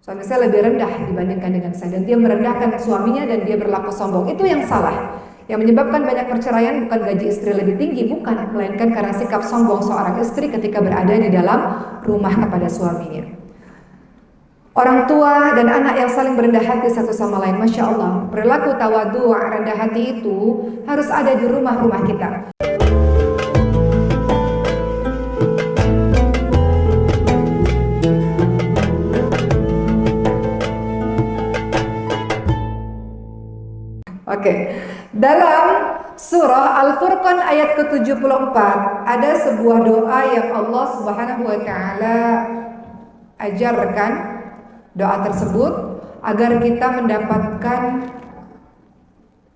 Suami saya lebih rendah dibandingkan dengan saya, dan dia merendahkan suaminya dan dia berlaku sombong. Itu yang salah. Yang menyebabkan banyak perceraian bukan gaji istri lebih tinggi, bukan, melainkan karena sikap sombong seorang istri ketika berada di dalam rumah kepada suaminya. Orang tua dan anak yang saling berendah hati satu sama lain, Masya Allah, perilaku tawadu, rendah hati itu harus ada di rumah-rumah kita. Oke. Dalam surah Al-Furqan ayat ke-74 ada sebuah doa yang Allah Subhanahu wa taala ajarkan. Doa tersebut agar kita mendapatkan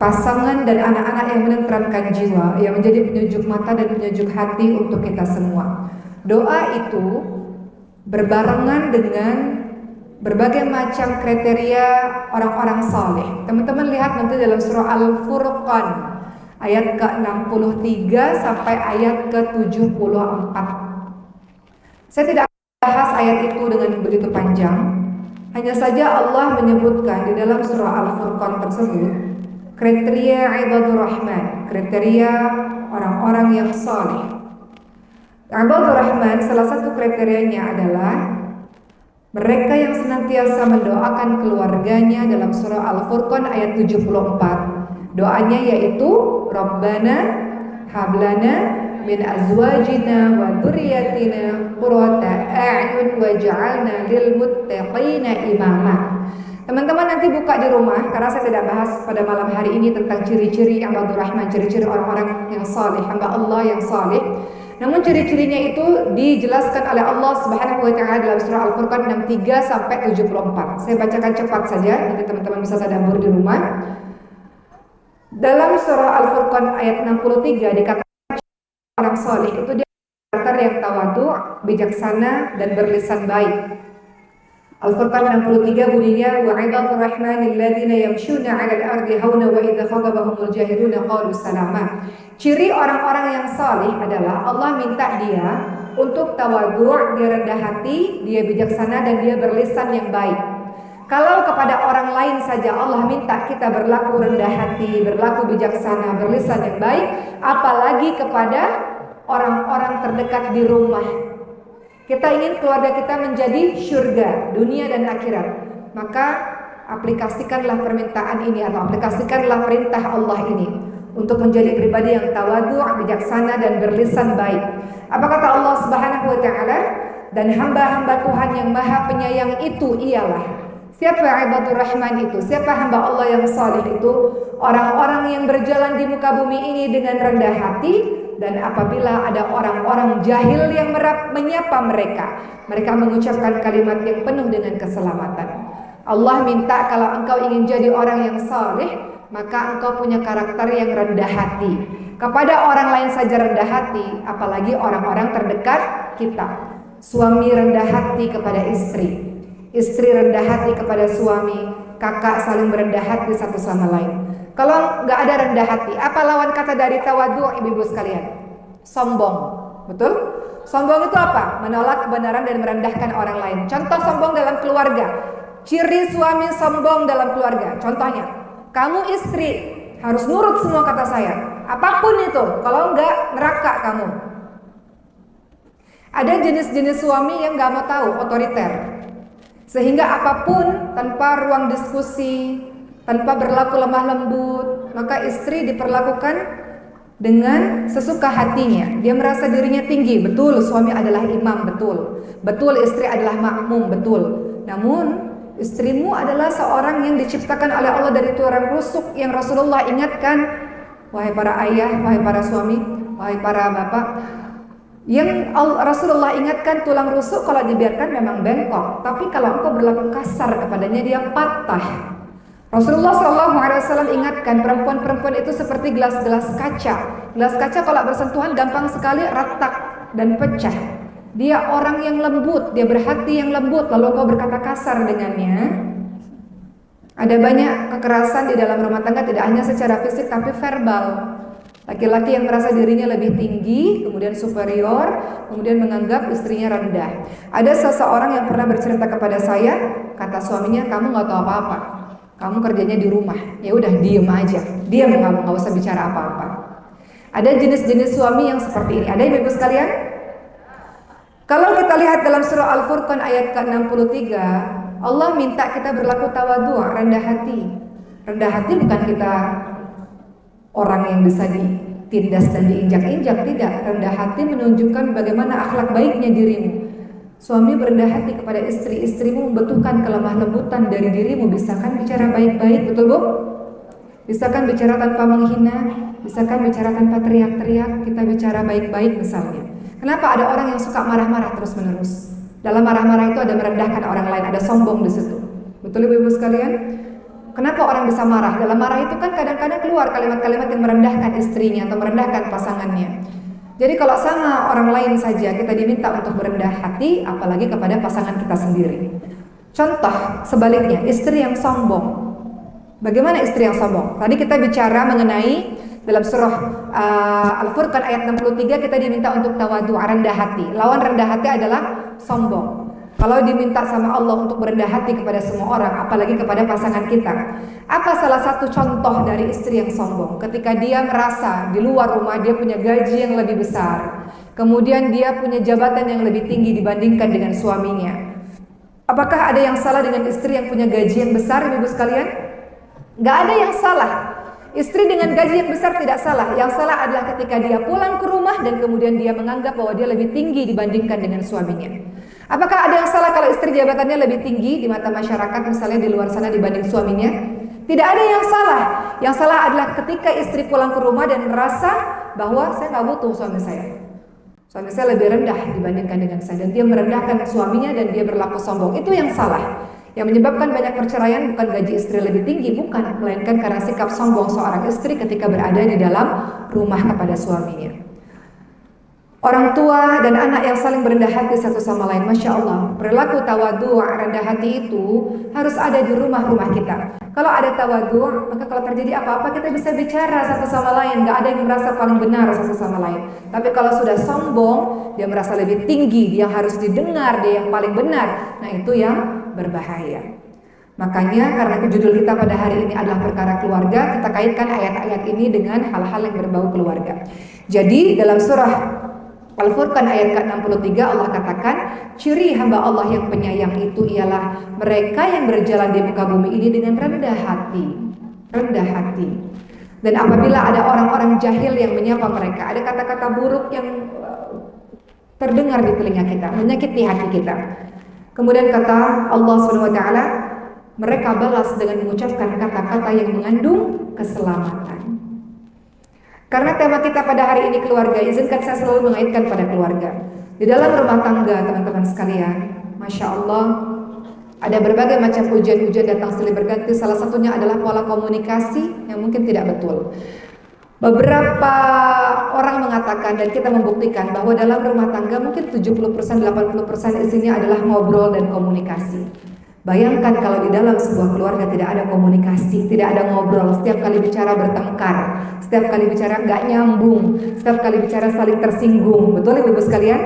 pasangan dan anak-anak yang menenteramkan jiwa, yang menjadi penyejuk mata dan penyejuk hati untuk kita semua. Doa itu berbarengan dengan berbagai macam kriteria orang-orang saleh. Teman-teman lihat nanti dalam surah Al-Furqan ayat ke-63 sampai ayat ke-74. Saya tidak bahas ayat itu dengan begitu panjang. Hanya saja Allah menyebutkan di dalam surah Al-Furqan tersebut kriteria ibadur rahman, kriteria orang-orang yang saleh. Ibadur rahman salah satu kriterianya adalah mereka yang senantiasa mendoakan keluarganya. Dalam surah Al-Furqan ayat 74, doanya yaitu Rabbana hablana min azwajina wa dzurriyyatina qurrata a'yun waj'alna lil muttaqina imama. Teman-teman nanti buka di rumah, karena saya tidak bahas pada malam hari ini tentang ciri-ciri ibadur rahman, ciri-ciri orang-orang yang saleh, hamba Allah yang saleh. Namun ciri-cirinya itu dijelaskan oleh Allah Subhanahu wa taala dalam surah Al-Furqan 63 sampai 74. Saya bacakan cepat saja, nanti teman-teman bisa tadabbur di rumah. Dalam surah Al-Furqan ayat 63 dikatakan orang saleh itu dia karakter yang tawadu, bijaksana dan berlisan baik. Al-Furqan 63 bunyinya wa ibadur rahmanil ladzina yamshuna 'alal ardi hauna wa idza khatabahumul jahiluna qalu salama. Ciri orang-orang yang saleh adalah Allah minta dia untuk tawadu', dia rendah hati, dia bijaksana dan dia berlisan yang baik. Kalau kepada orang lain saja Allah minta kita berlaku rendah hati, berlaku bijaksana, berlisan yang baik, apalagi kepada orang-orang terdekat di rumah. Kita ingin keluarga kita menjadi syurga, dunia dan akhirat. Maka aplikasikanlah permintaan ini atau aplikasikanlah perintah Allah ini untuk menjadi pribadi yang tawadu', bijaksana dan berlisan baik. Apa kata Allah Subhanahu wa taala? Dan hamba-hamba Tuhan yang Maha Penyayang itu ialah, siapa ibadur rahman itu? Siapa hamba Allah yang saleh itu? Orang-orang yang berjalan di muka bumi ini dengan rendah hati, dan apabila ada orang-orang jahil yang menyapa mereka, mereka mengucapkan kalimat yang penuh dengan keselamatan. Allah minta kalau engkau ingin jadi orang yang saleh, maka engkau punya karakter yang rendah hati. Kepada orang lain saja rendah hati, apalagi orang-orang terdekat kita. Suami rendah hati kepada istri, istri rendah hati kepada suami, kakak saling berendah hati satu sama lain. Kalau nggak ada rendah hati, apa lawan kata dari tawadu, ibu-ibu sekalian? Sombong, betul? Sombong itu apa? Menolak kebenaran dan merendahkan orang lain. Contoh sombong dalam keluarga. Ciri suami sombong dalam keluarga. Contohnya, kamu istri harus nurut semua kata saya. Apapun itu, kalau nggak neraka kamu. Ada jenis-jenis suami yang nggak mau tahu, otoriter. Sehingga apapun tanpa ruang diskusi, tanpa berlaku lemah lembut, maka istri diperlakukan dengan sesuka hatinya. Dia merasa dirinya tinggi, betul suami adalah imam, betul. Betul istri adalah makmum, betul. Namun istrimu adalah seorang yang diciptakan oleh Allah dari tulang rusuk yang Rasulullah ingatkan, wahai para ayah, wahai para suami, wahai para bapak, yang Rasulullah ingatkan tulang rusuk kalau dibiarkan memang bengkok, tapi kalau engkau berlaku kasar kepadanya dia patah. Rasulullah SAW ingatkan perempuan-perempuan itu seperti gelas-gelas kaca. Gelas kaca kalau bersentuhan gampang sekali retak dan pecah. Dia orang yang lembut, dia berhati yang lembut, lalu kau berkata kasar dengannya. Ada banyak kekerasan di dalam rumah tangga, tidak hanya secara fisik tapi verbal. Laki-laki yang merasa dirinya lebih tinggi, kemudian superior, kemudian menganggap istrinya rendah. Ada seseorang yang pernah bercerita kepada saya, kata suaminya, kamu nggak tahu apa-apa, kamu kerjanya di rumah, ya udah diem aja, diam, kamu nggak usah bicara apa-apa. Ada jenis-jenis suami yang seperti ini. Ada ibu-ibu sekalian? Kalau kita lihat dalam surah Al-Furqan ayat ke-63, Allah minta kita berlaku tawadhu, rendah hati. Rendah hati bukan kita orang yang bisa ditindas dan diinjak-injak, tidak. Rendah hati menunjukkan bagaimana akhlak baiknya dirimu. Suami berendah hati kepada istri, istrimu membutuhkan kelemah lembutan dari dirimu. Bisakan bicara baik-baik, betul bu? Bisakan bicara tanpa menghina, bisakan bicara tanpa teriak-teriak, kita bicara baik-baik misalnya. Kenapa ada orang yang suka marah-marah terus-menerus? Dalam marah-marah itu ada merendahkan orang lain, ada sombong di situ. Betul ibu-ibu sekalian? Kenapa orang bisa marah? Dalam marah itu kan kadang-kadang keluar kalimat-kalimat yang merendahkan istrinya atau merendahkan pasangannya. Jadi kalau sama orang lain saja kita diminta untuk berendah hati, apalagi kepada pasangan kita sendiri. Contoh sebaliknya, istri yang sombong. Bagaimana istri yang sombong? Tadi kita bicara mengenai dalam surah Al-Furqan ayat 63 kita diminta untuk tawadhu, rendah hati. Lawan rendah hati adalah sombong. Kalau diminta sama Allah untuk berendah hati kepada semua orang, apalagi kepada pasangan kita. Apa salah satu contoh dari istri yang sombong? Ketika dia merasa di luar rumah dia punya gaji yang lebih besar, kemudian dia punya jabatan yang lebih tinggi dibandingkan dengan suaminya. Apakah ada yang salah dengan istri yang punya gaji yang besar, ibu-ibu sekalian? Gak ada yang salah. Istri dengan gaji yang besar tidak salah. Yang salah adalah ketika dia pulang ke rumah dan kemudian dia menganggap bahwa dia lebih tinggi dibandingkan dengan suaminya. Apakah ada yang salah kalau istri jabatannya lebih tinggi di mata masyarakat misalnya di luar sana dibanding suaminya? Tidak ada yang salah. Yang salah adalah ketika istri pulang ke rumah dan merasa bahwa saya gak butuh suami saya. Suami saya lebih rendah dibandingkan dengan saya, dan dia merendahkan suaminya dan dia berlaku sombong. Itu yang salah. Yang menyebabkan banyak perceraian bukan gaji istri lebih tinggi, bukan, melainkan karena sikap sombong seorang istri ketika berada di dalam rumah kepada suaminya. Orang tua dan anak yang saling berendah hati satu sama lain, Masya Allah. Perilaku tawadhu, rendah hati itu harus ada di rumah-rumah kita. Kalau ada tawadhu, maka kalau terjadi apa-apa kita bisa bicara satu sama lain. Gak ada yang merasa paling benar satu sama lain. Tapi kalau sudah sombong, dia merasa lebih tinggi, dia harus didengar, dia yang paling benar. Nah itu yang berbahaya. Makanya karena judul kita pada hari ini adalah perkara keluarga, kita kaitkan ayat-ayat ini dengan hal-hal yang berbau keluarga. Jadi dalam surah Al-Furqan ayat ke-63 Allah katakan, ciri hamba Allah yang penyayang itu ialah mereka yang berjalan di muka bumi ini dengan rendah hati. Rendah hati. Dan apabila ada orang-orang jahil yang menyapa mereka, ada kata-kata buruk yang terdengar di telinga kita, menyakiti hati kita. Kemudian kata Allah SWT, mereka balas dengan mengucapkan kata-kata yang mengandung keselamatan. Karena tema kita pada hari ini keluarga, izinkan saya selalu mengaitkan pada keluarga. Di dalam rumah tangga teman-teman sekalian, Masya Allah, ada berbagai macam ujian-ujian datang silih berganti. Salah satunya adalah pola komunikasi yang mungkin tidak betul. Beberapa orang mengatakan dan kita membuktikan bahwa dalam rumah tangga mungkin 70%, 80% isinya adalah ngobrol dan komunikasi. Bayangkan kalau di dalam sebuah keluarga tidak ada komunikasi, tidak ada ngobrol, setiap kali bicara bertengkar, setiap kali bicara nggak nyambung, setiap kali bicara saling tersinggung. Betul ibu-ibu sekalian?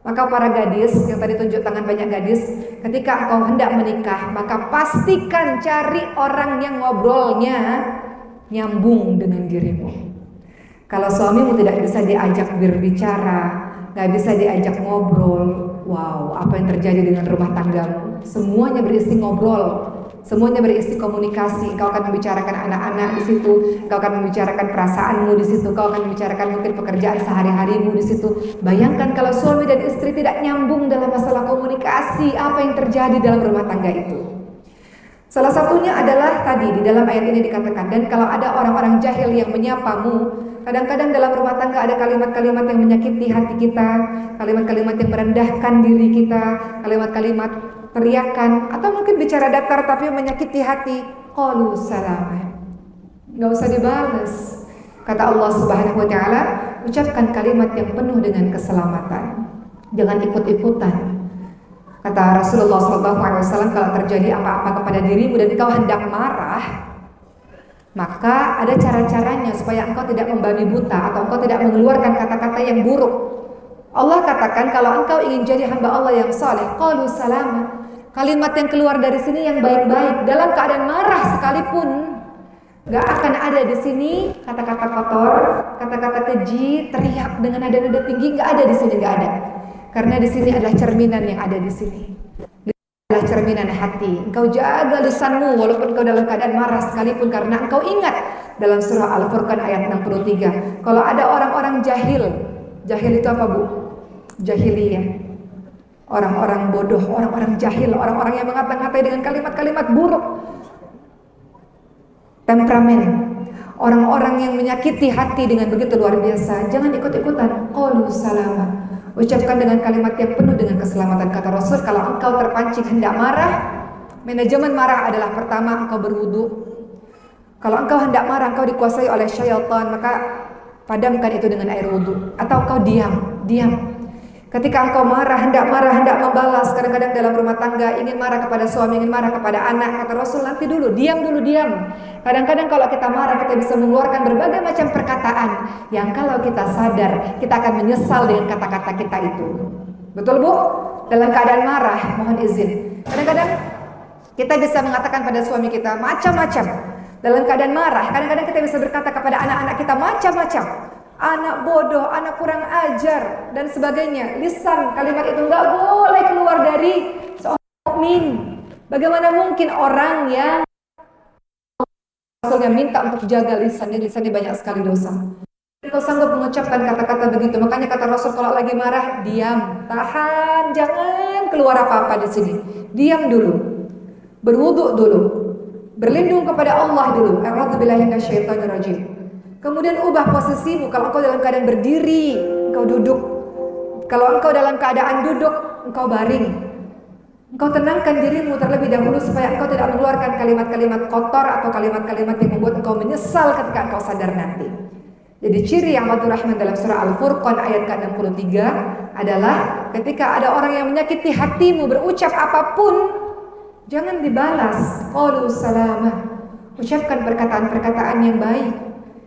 Maka para gadis, yang tadi tunjuk tangan banyak gadis, ketika engkau hendak menikah, maka pastikan cari orang yang ngobrolnya nyambung dengan dirimu. Kalau suamimu tidak bisa diajak berbicara, nggak bisa diajak ngobrol, wow, apa yang terjadi dengan rumah tanggamu? Semuanya berisi ngobrol, semuanya berisi komunikasi. Kau akan membicarakan anak-anak di situ, kau akan membicarakan perasaanmu di situ, kau akan membicarakan mungkin pekerjaan sehari-harimu di situ. Bayangkan kalau suami dan istri tidak nyambung dalam masalah komunikasi, apa yang terjadi dalam rumah tangga itu? Salah satunya adalah tadi di dalam ayat ini dikatakan, dan kalau ada orang-orang jahil yang menyapamu, kadang-kadang dalam rumah tangga ada kalimat-kalimat yang menyakiti hati kita, kalimat-kalimat yang merendahkan diri kita, kalimat-kalimat teriakan, atau mungkin bicara datar tapi menyakiti hati. Qalu salam. Gak usah dibales. Kata Allah Subhanahu wa taala, ucapkan kalimat yang penuh dengan keselamatan. Jangan ikut-ikutan. Kata Rasulullah SAW, kalau terjadi apa-apa kepada dirimu dan kau hendak marah, Maka ada cara-caranya supaya engkau tidak membabi buta atau engkau tidak mengeluarkan kata-kata yang buruk. Allah katakan kalau engkau ingin jadi hamba Allah yang saleh, qalu salama. Kalimat yang keluar dari sini yang baik-baik dalam keadaan marah sekalipun. Gak akan ada di sini kata-kata kotor, kata-kata keji, teriak dengan nada-nada tinggi, gak ada di sini, gak ada. Karena di sini adalah cerminan yang ada di sini. Adalah cerminan hati. Engkau jaga lisanmu walaupun engkau dalam keadaan marah sekalipun, karena engkau ingat dalam surah Al-Furqan ayat 63. Kalau ada orang-orang jahil itu apa, Bu? Jahiliyah. Orang-orang bodoh, orang-orang jahil, orang-orang yang mengata-ngatai dengan kalimat-kalimat buruk. Temperamen. Orang-orang yang menyakiti hati dengan begitu luar biasa. Jangan ikut-ikutan. Qalu salama. Ucapkan dengan kalimat yang penuh dengan keselamatan. Kata Rasul, kalau engkau terpancing hendak marah, manajemen marah adalah pertama engkau berwudu. Kalau engkau hendak marah, engkau dikuasai oleh syaitan, maka padamkan itu dengan air wudu. Atau engkau diam. Ketika engkau hendak membalas, kadang-kadang dalam rumah tangga ingin marah kepada suami, ingin marah kepada anak, kata Rasul, nanti dulu, diam. Kadang-kadang kalau kita marah, kita bisa mengeluarkan berbagai macam perkataan yang kalau kita sadar, kita akan menyesal dengan kata-kata kita itu. Betul, Bu? Dalam keadaan marah, mohon izin. Kadang-kadang kita bisa mengatakan pada suami kita macam-macam. Dalam keadaan marah, kadang-kadang kita bisa berkata kepada anak-anak kita macam-macam. Anak bodoh, anak kurang ajar, dan sebagainya. Lisan, kalimat itu nggak boleh keluar dari seorang mukmin. Bagaimana mungkin orang yang Rasulnya minta untuk jaga lisannya banyak sekali dosa. Kau sanggup mengucapkan kata-kata begitu. Makanya kata Rasul, kalau lagi marah, diam, tahan, jangan keluar apa-apa di sini. Diam dulu, berwudu dulu, berlindung kepada Allah dulu. A'udzubillahi minasyaitonirrajim. Kemudian ubah posisimu. Kalau engkau dalam keadaan berdiri, engkau duduk. Kalau engkau dalam keadaan duduk, engkau baring. Engkau tenangkan dirimu terlebih dahulu supaya engkau tidak mengeluarkan kalimat-kalimat kotor atau kalimat-kalimat yang membuat engkau menyesal ketika engkau sadar nanti. Jadi ciri yang Abdur Rahman dalam surah Al-Furqan ayat ke-63 adalah ketika ada orang yang menyakiti hatimu berucap apapun, jangan dibalas. Qalu salamah. Ucapkan perkataan-perkataan yang baik.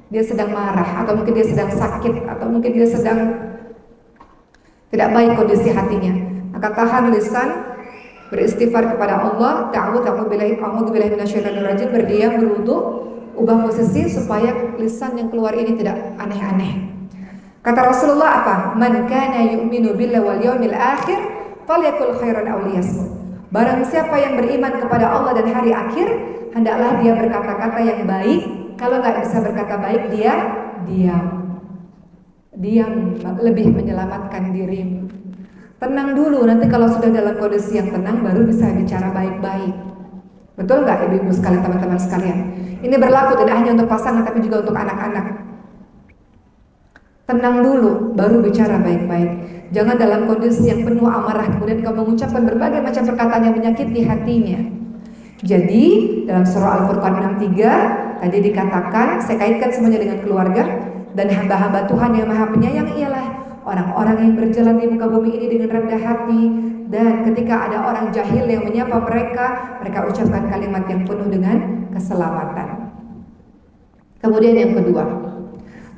Dia sedang marah, atau mungkin dia sedang sakit, atau mungkin dia sedang tidak baik kondisi hatinya. Maka tahan lisan, beristighfar kepada Allah, a'udzubillahi minasyaitonirrajim, berdiam, berwudu, ubah posisi supaya lisan yang keluar ini tidak aneh-aneh. Kata Rasulullah apa? Man kana yu'minu billahi wal yawmil akhir falyakul khairan aw liyasmut. Barang siapa yang beriman kepada Allah dan hari akhir, hendaklah dia berkata-kata yang baik. Kalau nggak bisa berkata baik, dia diam lebih menyelamatkan dirimu. Tenang dulu, nanti kalau sudah dalam kondisi yang tenang baru bisa bicara baik-baik. Betul nggak, ibu-ibu sekalian, teman-teman sekalian? Ini berlaku tidak hanya untuk pasangan tapi juga untuk anak-anak. Tenang dulu, baru bicara baik-baik. Jangan dalam kondisi yang penuh amarah kemudian kau mengucapkan berbagai macam perkataan yang menyakiti hatinya. Jadi dalam surah Al-Furqan 63 tadi dikatakan, saya kaitkan semuanya dengan keluarga dan hamba-hamba Tuhan yang Maha Penyayang ialah orang-orang yang berjalan di muka bumi ini dengan rendah hati, dan ketika ada orang jahil yang menyapa mereka ucapkan kalimat yang penuh dengan keselamatan. Kemudian yang kedua,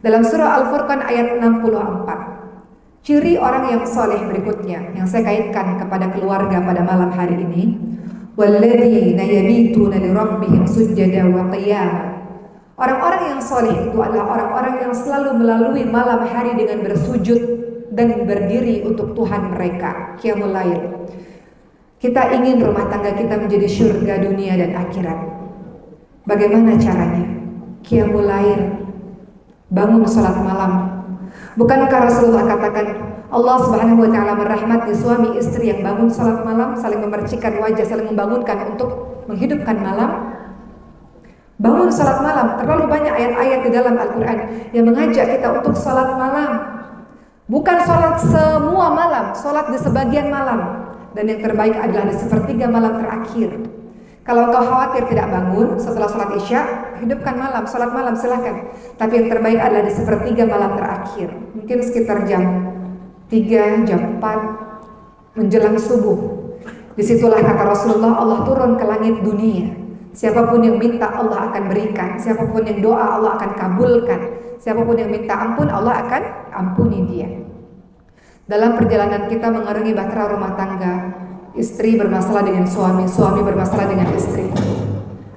dalam surah Al-Furqan ayat 64, ciri orang yang soleh berikutnya yang saya kaitkan kepada keluarga pada malam hari ini. Walladzina yabituna lirabbihim sujada wa qiyama. Orang-orang yang soleh itu adalah orang-orang yang selalu melalui malam hari dengan bersujud dan berdiri untuk Tuhan mereka, qiyamul lail. Kita ingin rumah tangga kita menjadi surga dunia dan akhirat. Bagaimana caranya? Qiyamul lail, bangun salat malam. Bukankah Rasulullah katakan Allah Subhanahu wa taala merahmati suami istri yang bangun salat malam, saling memercikan wajah, saling membangunkan untuk menghidupkan malam. Bangun salat malam, terlalu banyak ayat-ayat di dalam Al-Qur'an yang mengajak kita untuk salat malam. Bukan salat semua malam, salat di sebagian malam. Dan yang terbaik adalah di sepertiga malam terakhir. Kalau engkau khawatir tidak bangun setelah salat Isya, hidupkan malam, salat malam silahkan. Tapi yang terbaik adalah di sepertiga malam terakhir. Mungkin sekitar jam 3, jam 4 menjelang subuh. Disitulah kata Rasulullah Allah turun ke langit dunia Siapapun yang minta Allah akan berikan, siapapun yang doa Allah akan kabulkan, siapapun yang minta ampun Allah akan ampuni dia. Dalam perjalanan kita mengarungi bahtera rumah tangga, istri bermasalah dengan suami, suami bermasalah dengan istri.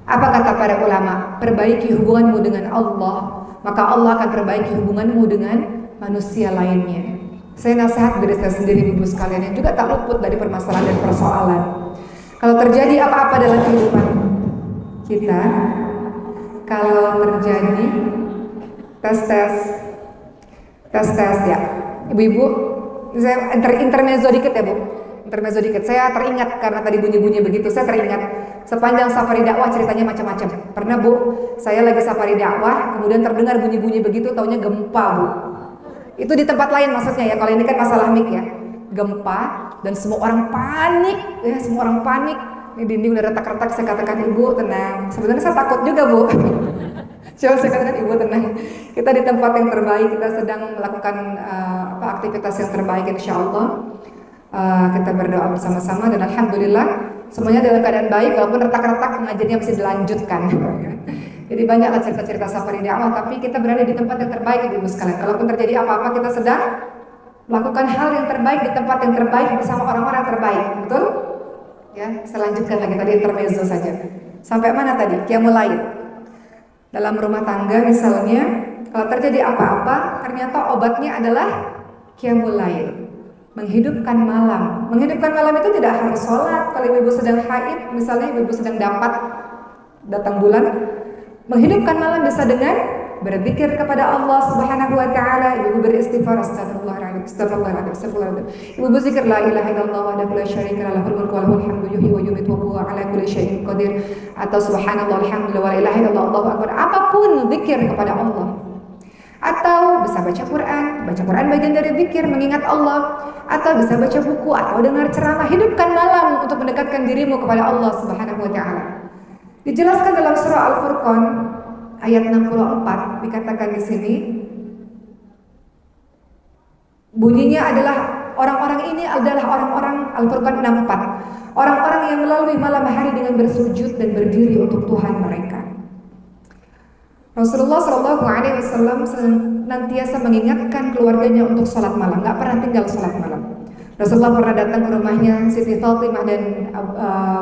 Apa kata para ulama? Perbaiki hubunganmu dengan Allah, maka Allah akan perbaiki hubunganmu dengan manusia lainnya. Saya nasihat diri saya sendiri, ibu sekalian, yang juga tak luput dari permasalahan dan persoalan. Kalau terjadi apa-apa dalam kehidupan kita, kalau terjadi tes ya, ibu-ibu, saya intermezzo dikit ya bu. Intermezzo dikit, saya teringat karena tadi bunyi-bunyi begitu, saya teringat sepanjang safari dakwah ceritanya macam-macam. Pernah bu, saya lagi safari dakwah, kemudian terdengar bunyi-bunyi begitu, taunya gempa bu. Itu di tempat lain maksudnya ya, kalau ini kan masalah mic ya. Gempa dan semua orang panik, ya semua orang panik. Ini dinding udah retak-retak, saya katakan ibu tenang. Sebenarnya saya takut juga bu. Coba saya katakan ibu tenang. Kita di tempat yang terbaik, kita sedang melakukan aktivitas yang terbaik insya Allah. Kita berdoa bersama-sama dan alhamdulillah semuanya dalam keadaan baik, walaupun retak-retak pengajiannya masih dilanjutkan. Jadi banyaklah cerita-cerita safari dakwah, tapi kita berada di tempat yang terbaik ibu sekalian. Kalaupun terjadi apa-apa kita sedang melakukan hal yang terbaik di tempat yang terbaik bersama orang-orang terbaik, betul? Ya, saya lanjutkan lagi tadi intermezzo saja. Sampai mana tadi? Qiyamul Lail. Dalam rumah tangga misalnya, kalau terjadi apa-apa, ternyata obatnya adalah Qiyamul Lail. Menghidupkan malam. Menghidupkan malam itu tidak harus sholat. Kalau ibu sedang haid, misalnya ibu sedang datang bulan, menghidupkan malam bisa dengan berzikir kepada Allah Subhanahu wa taala. Ibu beristighfar, astagfirullahaladzim, astagfirullahaladzim. Ibu berzikir la ilaha illallah wahdahu la syarika lahu, lahul mulku wa lahul hamdu, yuhyi wa yumiitu wa huwa ala kulli syai'in qadir. Atau subhanallah alhamdulillah wa la ilaha illallah Allahu akbar. Apapun zikir kepada Allah. Atau bisa baca Quran bagian dari zikir, mengingat Allah. Atau bisa baca buku atau dengar ceramah. Hidupkan malam untuk mendekatkan dirimu kepada Allah Subhanahu wa taala. Dijelaskan dalam surah Al-Furqan ayat 64, dikatakan di sini bunyinya adalah orang-orang ini adalah orang-orang Al-Furqan 64, orang-orang yang melalui malam hari dengan bersujud dan berdiri untuk Tuhan mereka. Rasulullah SAW senantiasa mengingatkan keluarganya untuk sholat malam, nggak pernah tinggal sholat malam. Rasulullah pernah datang ke rumahnya Siti Fatimah dan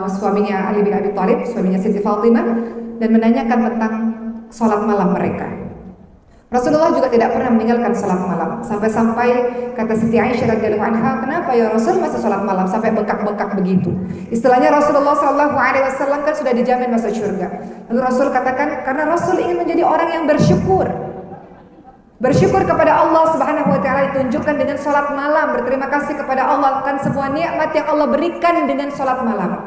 suaminya Ali bin Abi Thalib, suaminya Siti Fatimah, dan menanyakan tentang sholat malam mereka. Rasulullah juga tidak pernah meninggalkan sholat malam. Sampai-sampai kata Siti Aisyah radhiyallahu anha, kenapa ya Rasul masih sholat malam sampai bengkak-bengkak begitu? Istilahnya Rasulullah SAW kan sudah dijamin masuk surga. Lalu Rasul katakan, karena Rasul ingin menjadi orang yang bersyukur. Bersyukur kepada Allah Subhanahu wa taala ditunjukkan dengan sholat malam. Berterima kasih kepada Allah akan semua nikmat yang Allah berikan dengan sholat malam.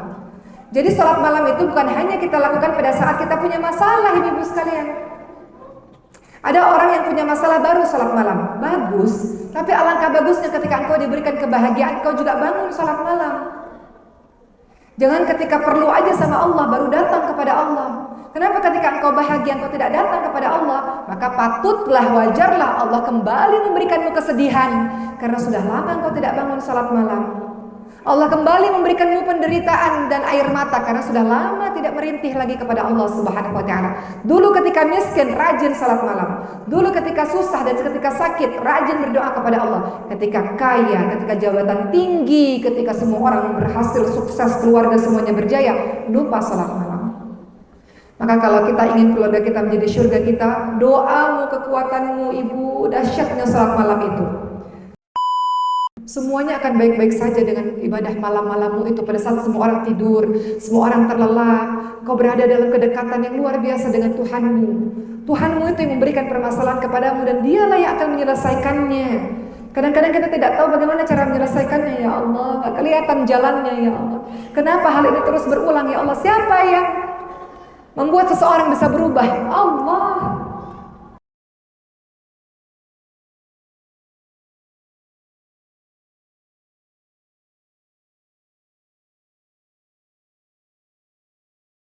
Jadi sholat malam itu bukan hanya kita lakukan pada saat kita punya masalah, ibu-ibu sekalian. Ada orang yang punya masalah baru sholat malam, bagus. Tapi alangkah bagusnya ketika engkau diberikan kebahagiaan, engkau juga bangun sholat malam. Jangan ketika perlu aja sama Allah baru datang kepada Allah. Kenapa ketika engkau bahagia engkau tidak datang kepada Allah? Maka patutlah, wajarlah Allah kembali memberikanmu kesedihan karena sudah lama engkau tidak bangun sholat malam. Allah kembali memberikanmu penderitaan dan air mata karena sudah lama tidak merintih lagi kepada Allah Subhanahu wa taala. Dulu ketika miskin rajin salat malam. Dulu ketika susah dan ketika sakit rajin berdoa kepada Allah. Ketika kaya, ketika jabatan tinggi, ketika semua orang berhasil, sukses, keluarga semuanya berjaya, lupa salat malam. Maka kalau kita ingin keluarga kita menjadi surga kita, doamu, kekuatanmu, ibu, dahsyatnya salat malam itu. Semuanya akan baik-baik saja dengan ibadah malam-malammu itu. Pada saat semua orang tidur, semua orang terlelap, kau berada dalam kedekatan yang luar biasa dengan Tuhanmu. Tuhanmu itu yang memberikan permasalahan kepadamu dan dialah yang akan menyelesaikannya. Kadang-kadang kita tidak tahu bagaimana cara menyelesaikannya, ya Allah. Gak kelihatan jalannya, ya Allah. Kenapa hal ini terus berulang, ya Allah? Siapa yang membuat seseorang bisa berubah? Allah.